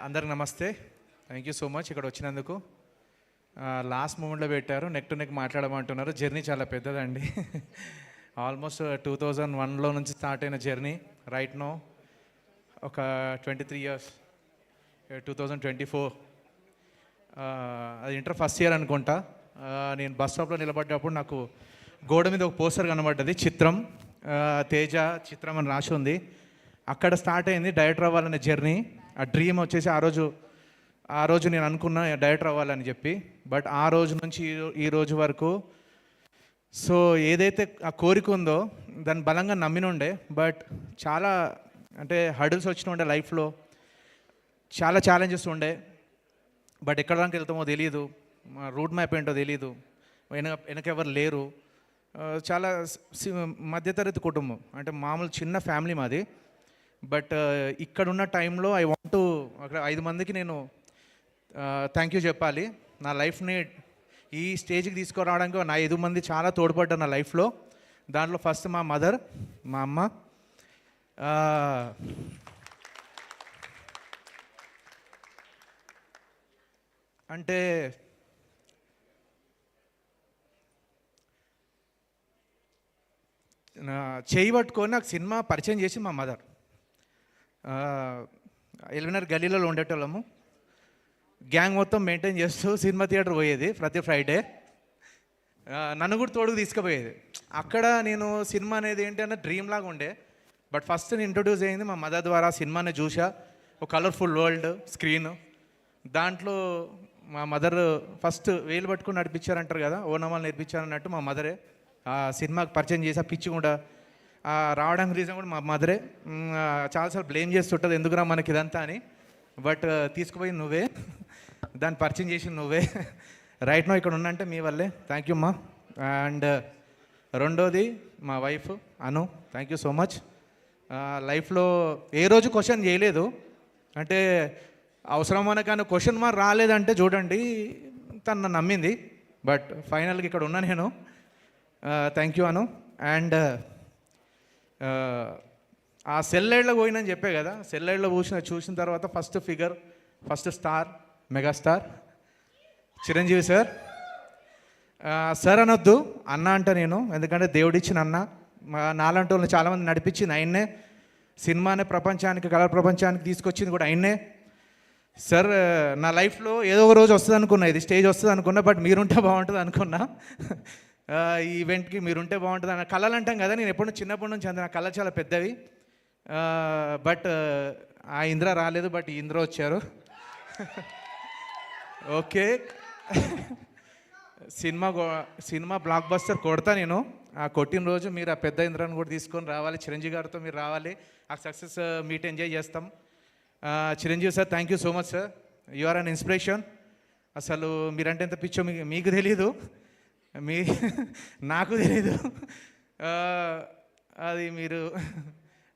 అందరికి నమస్తే. Thank you so much ఇక్కడ వచ్చినందుకు. లాస్ట్ మూమెంట్లో పెట్టారు, నెక్ టు నెక్ మాట్లాడమంటున్నారు. జర్నీ చాలా పెద్దదండి. ఆల్మోస్ట్ 2001లో నుంచి స్టార్ట్ అయిన జర్నీ. రైట్ నో ఒక 23 years, 2024. అది ఇంటర్ ఫస్ట్ ఇయర్ అనుకుంటా. నేను బస్ స్టాప్లో నిలబడ్డప్పుడు నాకు గోడ మీద ఒక పోస్టర్ కనబడ్డది, చిత్రం తేజ చిత్రం అని రాసి ఉంది. అక్కడ స్టార్ట్ అయింది డైరెక్టర్ అవ్వాలనే జర్నీ. ఆ డ్రీమ్ వచ్చేసి ఆ రోజు నేను అనుకున్నా డైరెక్టర్ అవ్వాలని చెప్పి. బట్ ఆ రోజు నుంచి ఈ రోజు వరకు సో ఏదైతే ఆ కోరిక ఉందో దాన్ని బలంగా నమ్మినుండే. బట్ చాలా అంటే హర్డిల్స్ వచ్చిన ఉండే లైఫ్లో, చాలా ఛాలెంజెస్ ఉండే. బట్ ఎక్కడ దానికి వెళ్తామో తెలియదు, రూట్ మ్యాప్ ఏంటో తెలియదు, వెనకెవరు లేరు. చాలా మధ్యతరగతి కుటుంబం, అంటే మామూలు చిన్న ఫ్యామిలీ మాది. బట్ ఇక్కడున్న టైంలో ఐ వాంట్ టు అక్కడ 5 మందికి నేను థ్యాంక్ యూ చెప్పాలి. నా లైఫ్ని ఈ స్టేజ్కి తీసుకురావడానికి నా 5 మంది చాలా తోడ్పడ్డారు నా లైఫ్లో. దాంట్లో ఫస్ట్ మా మదర్, మా అమ్మ. అంటే చేయి పట్టుకొని నాకు సినిమా పరిచయం చేసి మా మదర్. ఎల్వినర్ గల్లీలో ఉండేటోళ్ళము. గ్యాంగ్ మొత్తం మెయింటైన్ చేస్తూ సినిమా థియేటర్ పోయేది ప్రతి ఫ్రైడే. నన్ను కూడా తోడుకు తీసుకుపోయేది. అక్కడ నేను సినిమా అనేది ఏంటంటే డ్రీమ్ లాగా ఉండే. బట్ ఫస్ట్ నేను ఇంట్రొడ్యూస్ అయింది మా మదర్ ద్వారా. సినిమాని చూసా, ఒక కలర్ఫుల్ వరల్డ్ స్క్రీన్. దాంట్లో మా మదర్ ఫస్ట్ వేలు పట్టుకుని నడిపించారంటారు కదా, ఓనమాలు నేర్పించారన్నట్టు మా మదరే ఆ సినిమాకి పరిచయం చేసి ఆ పిచ్చి కూడా రావడానికి రీజన్ కూడా మా మదరే. చాలాసార్లు బ్లేమ్ చేస్తుంటుంది ఎందుకురా మనకి ఇదంతా అని. బట్ తీసుకుపోయి నువ్వే, దాన్ని పరిచయం చేసి నువ్వే. రైట్ నో ఇక్కడ ఉన్నంటే మీ వల్లే. థ్యాంక్ యూ అమ్మా. అండ్ రెండోది మా wife Anu, thank you so much. లైఫ్లో ఏ రోజు క్వశ్చన్ చేయలేదు, అంటే అవసరమైన కానీ క్వశ్చన్ మార్క్ రాలేదంటే చూడండి తను నన్ను నమ్మింది. బట్ ఫైనల్గా ఇక్కడ ఉన్నా నేను. Thank you Anu. అండ్ ఆ సెల్లైడ్లో పోయినని చెప్పే కదా, సెల్లైడ్లో చూసిన తర్వాత first figure, first star, megastar Chiranjeevi sir. Sir అనొద్దు, అన్న అంట నేను, ఎందుకంటే దేవుడిచ్చిన అన్న. నాలాంటి వాళ్ళని చాలామంది నడిపించింది ఆయన్నే. సినిమానే ప్రపంచానికి, కళా ప్రపంచానికి తీసుకొచ్చింది కూడా ఆయన్నే. సార్ నా లైఫ్లో ఏదో ఒక రోజు వస్తుంది అనుకున్నా, ఇది స్టేజ్ వస్తుంది అనుకున్నా. బట్ మీరుంటే బాగుంటుంది అనుకున్నా. ఈ ఈవెంట్కి మీరుంటే బాగుంటుంది అన్న కళలు అంటాం కదా. నేను ఎప్పుడు చిన్నప్పటి నుంచి అంత నా కళలు చాలా పెద్దవి. బట్ ఆ ఇంద్ర రాలేదు, బట్ ఈ ఇంద్ర వచ్చారు. ఓకే, సినిమా బ్లాక్ బస్టర్ కొడతా నేను. ఆ కొట్టిన రోజు మీరు ఆ పెద్ద ఇంద్రాన్ని కూడా తీసుకొని రావాలి, చిరంజీవి గారితో మీరు రావాలి. ఆ సక్సెస్ మీట్ ఎంజాయ్ చేస్తాం. Chiranjeevi sir, thank you so much sir. You are an inspiration. అసలు మీరంటే ఎంత పిచ్చో మీకు తెలీదు, నాకు తెలీదు. అది మీరు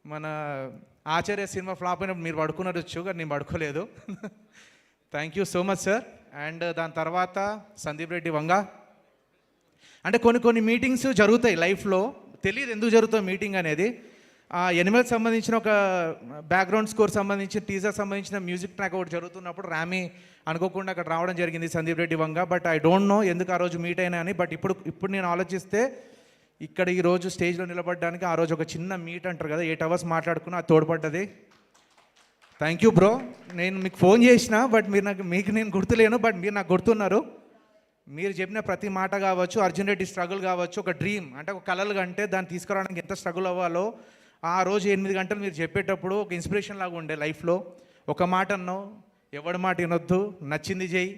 మన ఆచార్య సినిమా ఫ్లాప్ అయినప్పుడు మీరు పడుకున్నచ్చు, కానీ నేను పడుకోలేదు. Thank you so much sir. And దాని తర్వాత సందీప్ రెడ్డి వంగ. అంటే కొన్ని మీటింగ్స్ జరుగుతాయి లైఫ్లో, తెలియదు ఎందుకు జరుగుతాయి మీటింగ్ అనేది. ఎనిమల్కి సంబంధించిన ఒక బ్యాక్గ్రౌండ్ స్కోర్ సంబంధించిన టీజర్ సంబంధించిన మ్యూజిక్ ట్రాక్ ఒకటి జరుగుతున్నప్పుడు రామీ అనుకోకుండా అక్కడ రావడం జరిగింది, Sandeep Reddy Vanga. But I don't know ఎందుకు ఆ రోజు మీట్ అయినా అని. బట్ ఇప్పుడు నేను ఆలోచిస్తే ఇక్కడ ఈరోజు స్టేజ్లో నిలబడడానికి ఆ రోజు ఒక చిన్న మీట్ అంటారు కదా, 8 hours మాట్లాడుకున్నా, అది తోడ్పడ్డది. Thank you bro. నేను మీకు ఫోన్ చేసిన, బట్ మీకు నేను గుర్తులేను, బట్ మీరు నాకు గుర్తున్నారు. మీరు చెప్పిన ప్రతి మాట కావచ్చు, అర్జున్ రెడ్డి స్ట్రగుల్ కావచ్చు, ఒక డ్రీమ్ అంటే ఒక కలలు కంటే దాన్ని తీసుకురావడానికి ఎంత స్ట్రగుల్ అవ్వాలో ఆ రోజు 8 గంటలు మీరు చెప్పేటప్పుడు ఒక ఇన్స్పిరేషన్ లాగా ఉండే లైఫ్లో. ఒక మాట అన్నావు, ఎవడి మాట వినొద్దు, నచ్చింది చెయ్యి,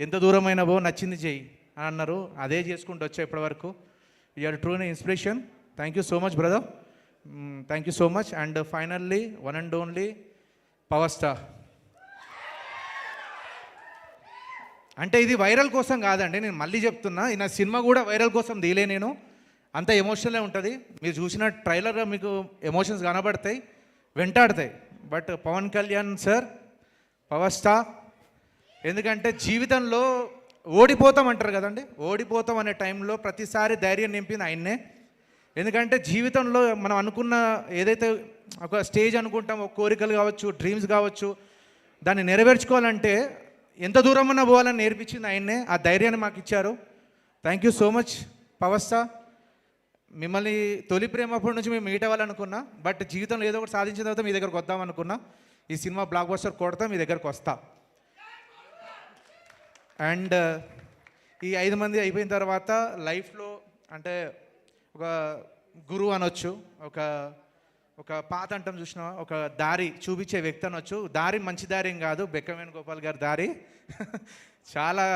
ఎంత దూరమైనా పో, నచ్చింది చెయ్యి అని అన్నారు. అదే చేసుకుంటూ వచ్చా ఇప్పటివరకు. You are true inspiration. Thank you so much brother. Thank you so much. And finally one and only power star. అంటే ఇది వైరల్ కోసం కాదండి, నేను మళ్ళీ చెప్తున్నా, నా సినిమా కూడా వైరల్ కోసం తీలే నేను. అంత ఎమోషనలే ఉంటుంది. మీరు చూసిన ట్రైలర్గా మీకు ఎమోషన్స్ కనబడతాయి, వెంటాడతాయి. But Pawan Kalyan sir power star. ఎందుకంటే జీవితంలో ఓడిపోతాం అంటారు కదండి, ఓడిపోతాం అనే టైంలో ప్రతిసారి ధైర్యం నింపింది ఆయన్నే. ఎందుకంటే జీవితంలో మనం అనుకున్న ఏదైతే ఒక స్టేజ్ అనుకుంటాం, ఒక కోరికలు కావచ్చు, డ్రీమ్స్ కావచ్చు, దాన్ని నెరవేర్చుకోవాలంటే ఎంత దూరమన్నా పోవాలని నేర్పించింది ఆయన్నే. ఆ ధైర్యాన్ని మాకు ఇచ్చారు. Thank you so much power star. మిమ్మల్ని తొలి ప్రేమ అప్పటి నుంచి మేము మీట్ అవ్వాలనుకున్నా, బట్ జీవితంలో ఏదో ఒకటి సాధించిన తర్వాత మీ దగ్గరకు వద్దాం అనుకున్నా. ఈ సినిమా బ్లాక్ బస్టర్ కొడతా మీ దగ్గరకు వస్తా. అండ్ ఈ 5 మంది అయిపోయిన తర్వాత లైఫ్లో అంటే ఒక గురువు అనొచ్చు, ఒక పాత అంటాం చూసిన ఒక దారి చూపించే వ్యక్తి అనొచ్చు. దారి మంచి దారి ఏం కాదు, బెక్కమేని గోపాల్ గారి దారి చాలా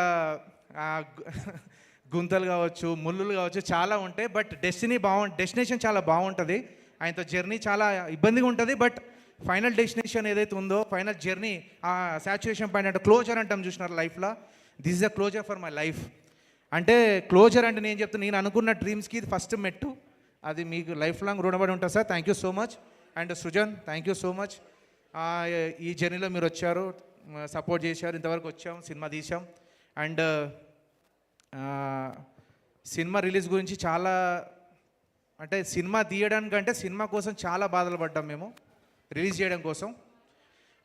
గుంతలు కావచ్చు, ముళ్ళులు కావచ్చు, చాలా ఉంటాయి. బట్ డెస్టినేషన్ చాలా బాగుంటుంది. ఆయనతో జర్నీ చాలా ఇబ్బందిగా ఉంటుంది. బట్ ఫైనల్ డెస్టినేషన్ ఏదైతే ఉందో, ఫైనల్ జర్నీ, ఆ సాచ్యురేషన్ పాయింట్ అంటే క్లోజర్ అంటాం చూసినారు లైఫ్లో. This is the closure for my life. అంటే క్లోజర్ అంటే నేను చెప్తాను, నేను అనుకున్న డ్రీమ్స్కి ఇది ఫస్ట్ మెట్టు. అది మీకు లైఫ్ లాంగ్ రుణపడి ఉంటుంది sir. Thank you so much. And Srujan, thank you so much. ఈ జర్నీలో మీరు వచ్చారు, సపోర్ట్ చేశారు. ఇంతవరకు వచ్చాం, సినిమా తీసాం. అండ్ సినిమా రిలీజ్ గురించి చాలా అంటే సినిమా తీయడానికంటే సినిమా కోసం చాలా బాధలు పడ్డాం మేము రిలీజ్ చేయడం కోసం.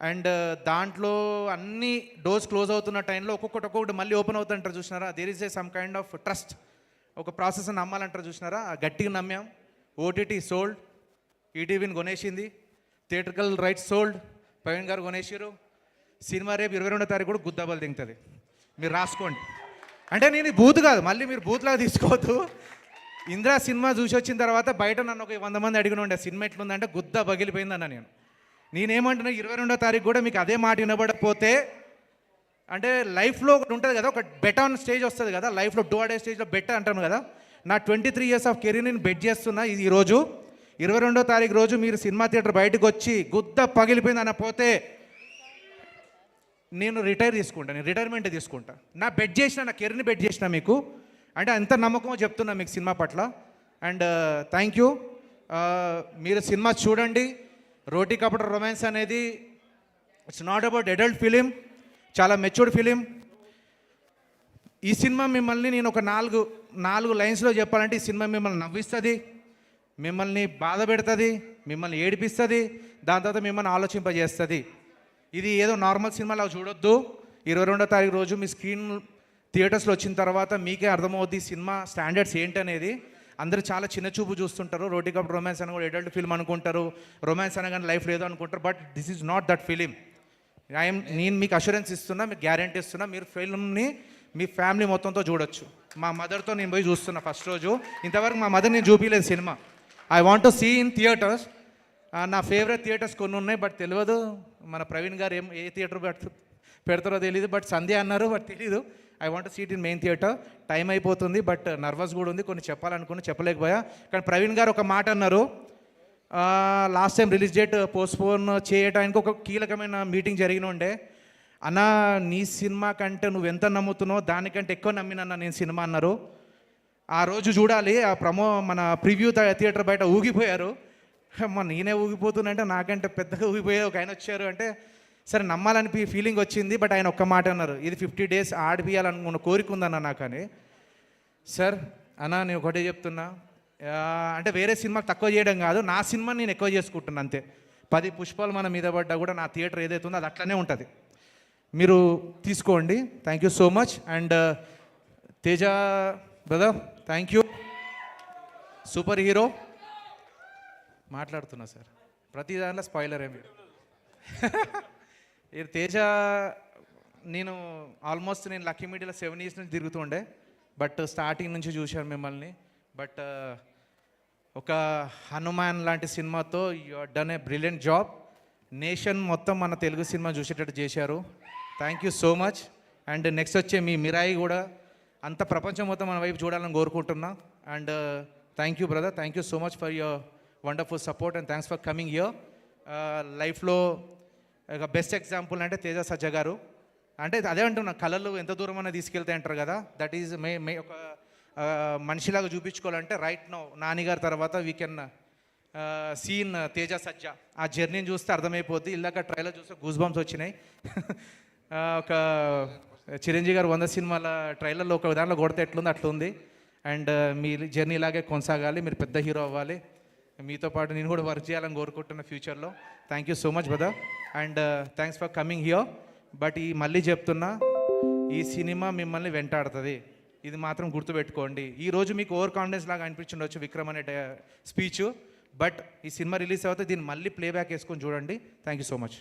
అండ్ దాంట్లో అన్ని డోర్స్ క్లోజ్ అవుతున్న టైంలో ఒక్కొక్కటి మళ్ళీ ఓపెన్ అవుతుంటారు చూసినారా. There is a some kind of trust, ఒక ప్రాసెస్ నమ్మాలంటారు చూసినారా. గట్టిగా నమ్మాం. ఓటీటీ సోల్డ్, ఈటీవీని కొనేసింది, theatrical rights sold, Praveen garu కొనేసారు. సినిమా రేపు 22వ తారీఖు కూడా గుద్దాబలు దింగుతుంది, మీరు రాసుకోండి. అంటే నేను బూత్ కాదు, మళ్ళీ మీరు బూత్లాగా తీసుకోవద్దు. ఇంద్రా సినిమా చూసి వచ్చిన తర్వాత బయట నన్ను ఒక 100 మంది అడిగిన ఉండే సినిమా ఎట్లుందంటే గుద్ద పగిలిపోయిందన్న. నేనేమంటున్నా 22వ తారీఖు కూడా మీకు అదే మాట వినబడకపోతే, అంటే లైఫ్లో ఒకటి ఉంటుంది కదా, ఒక బెట్ ఆన్ స్టేజ్ వస్తుంది కదా లైఫ్లో, డూ ఆర్ డే స్టేజ్లో బెట్ అంటాను కదా. నా 23 ఇయర్స్ ఆఫ్ కెరీర్ నేను బెట్ చేస్తున్నా. ఈరోజు 22వ తారీఖు రోజు మీరు సినిమా థియేటర్ బయటకు వచ్చి గుద్ద పగిలిపోయింది అన్న పోతే నేను రిటైర్మెంట్ తీసుకుంటా. నా బెట్ చేసిన, నా కెరీర్ని బెట్ చేసిన మీకు, అంటే అంత నమ్మకమో చెప్తున్నా మీకు సినిమా పట్ల. And thank you. మీరు సినిమా చూడండి. రోటీ కపట రొమాన్స్ అనేది it's not about adult film, చాలా మెచ్యూర్డ్ ఫిలిం. ఈ సినిమా మిమ్మల్ని నేను ఒక నాలుగు లైన్స్లో చెప్పాలంటే, ఈ సినిమా మిమ్మల్ని నవ్విస్తుంది, మిమ్మల్ని బాధ పెడుతుంది, మిమ్మల్ని ఏడిపిస్తుంది, దాని తర్వాత మిమ్మల్ని ఆలోచింపజేస్తుంది. ఇది ఏదో నార్మల్ సినిమాలా చూడొద్దు. 22వ తారీఖు రోజు మీ స్క్రీన్ థియేటర్స్లో వచ్చిన తర్వాత మీకే అర్థమవుద్ది సినిమా స్టాండర్డ్స్ ఏంటనేది. అందరూ చాలా చిన్న చూపు చూస్తుంటారు. రోటీ కప్ రొమాన్స్ అని కూడా అడల్ట్ ఫిల్మ్ అనుకుంటారు, రొమాన్స్ అనగానే లైఫ్ లేదు అనుకుంటారు. But this is not that film. నేను మీకు అష్యూరెన్స్ ఇస్తున్నా, మీకు గ్యారంటీ ఇస్తున్నా, మీరు ఫిల్మ్ని మీ ఫ్యామిలీ మొత్తంతో చూడొచ్చు. మా మదర్తో నేను పోయి చూస్తున్నా ఫస్ట్ రోజు. ఇంతవరకు మా మదర్ నేను చూపించలేదు సినిమా. I want to see in theatres. నా ఫేవరెట్ థియేటర్స్ కొన్ని ఉన్నాయి, బట్ తెలియదు. మన ప్రవీణ్ గారు ఏ థియేటర్ పెడతారో తెలియదు, బట్ సంధ్య అన్నారు, బట్ తెలీదు. I want seat in main theatre. Time అయిపోతుంది, బట్ నర్వస్ కూడా ఉంది, కొన్ని చెప్పాలనుకుని చెప్పలేకపోయా. కానీ ప్రవీణ్ గారు ఒక మాట అన్నారు, last time release date postpone చేయడానికి ఒక కీలకమైన మీటింగ్ జరిగిన ఉండే. అన్న, నీ సినిమా కంటే నువ్వు ఎంత నమ్ముతున్నావు దానికంటే ఎక్కువ నమ్మినన్నా నేను సినిమా అన్నారు. ఆ రోజు చూడాలి. ఆ మన ప్రివ్యూ థియేటర్ బయట ఊగిపోయారు. నేనే ఊగిపోతున్నంటే నాకంటే పెద్దగా ఊగిపోయే ఒక ఆయన వచ్చారు. అంటే సరే నమ్మాలని ఫీలింగ్ వచ్చింది. బట్ ఆయన ఒక్క మాట అన్నారు, ఇది 50 days ఆడిపియాలనుకున్న కోరిక ఉందన్న నాకు అని. సార్ అన్న, నేను ఒకటే చెప్తున్నా, అంటే వేరే సినిమాకి తక్కువ చేయడం కాదు, నా సినిమాని నేను ఎక్కువ చేసుకుంటున్నాను అంతే. 10 పుష్పాలు మన మీద పడ్డా కూడా నా థియేటర్ ఏదైతే ఉందో అది అట్లనే ఉంటుంది. మీరు తీసుకోండి. Thank you so much. And Teja brother, thank you. Super hero మాట్లాడుతున్నా సార్, ప్రతి దాంట్లో స్పాయిలర్ ఏమి. తేజ, నేను ఆల్మోస్ట్ లక్కీ మీడియాలో 7 years నుంచి తిరుగుతుండే, బట్ స్టార్టింగ్ నుంచి చూశాను మిమ్మల్ని. బట్ ఒక హనుమాన్ లాంటి సినిమాతో you done a brilliant job. Nation మొత్తం మన తెలుగు సినిమా చూసేటట్టు చేశారు. Thank you so much. And next వచ్చే మీ మిరాయి కూడా అంత ప్రపంచం మొత్తం మన వైపు చూడాలని కోరుకుంటున్నా. And thank you brother, thank you so much for your wonderful support and thanks for coming here. లైఫ్లో ఒక బెస్ట్ ఎగ్జాంపుల్ అంటే తేజ సజ్జా గారు. అంటే అదే అంటున్నా, కళలు ఎంత దూరం అన్నా తీసుకెళ్తే అంటారు కదా, దట్ ఈజ్ ఒక మనిషిలాగా చూపించుకోవాలంటే రైట్ నో నానిగారి తర్వాత వీ కెన్ సీన్ తేజ సజ్జా. ఆ జర్నీని చూస్తే అర్థమైపోద్ది. ఇలాగ ట్రైలర్ చూస్తే గూస్ బంప్స్ వచ్చినాయి. ఒక చిరంజీవి గారు 100 సినిమాల ట్రైలర్లో ఒక దాంట్లో కొడితే ఎట్లుంది అట్లుంది. అండ్ మీ జర్నీ ఇలాగే కొనసాగాలి, మీరు పెద్ద హీరో అవ్వాలి. మీతో పాటు నేను కూడా వర్క్ చేయాలని కోరుకుంటున్న ఫ్యూచర్లో. Thank you so much brother and thanks for coming here. But ఈ మళ్ళీ చెప్తున్నా, ఈ సినిమా మిమ్మల్ని వెంటాడుతుంది, ఇది మాత్రం గుర్తుపెట్టుకోండి. ఈరోజు మీకు ఓవర్ కాన్ఫిడెన్స్ లాగా అనిపించుండొచ్చు విక్రమ్ అనే స్పీచ్, బట్ ఈ సినిమా రిలీజ్ అవుతే దీన్ని మళ్ళీ ప్లేబ్యాక్ వేసుకొని చూడండి. Thank you so much.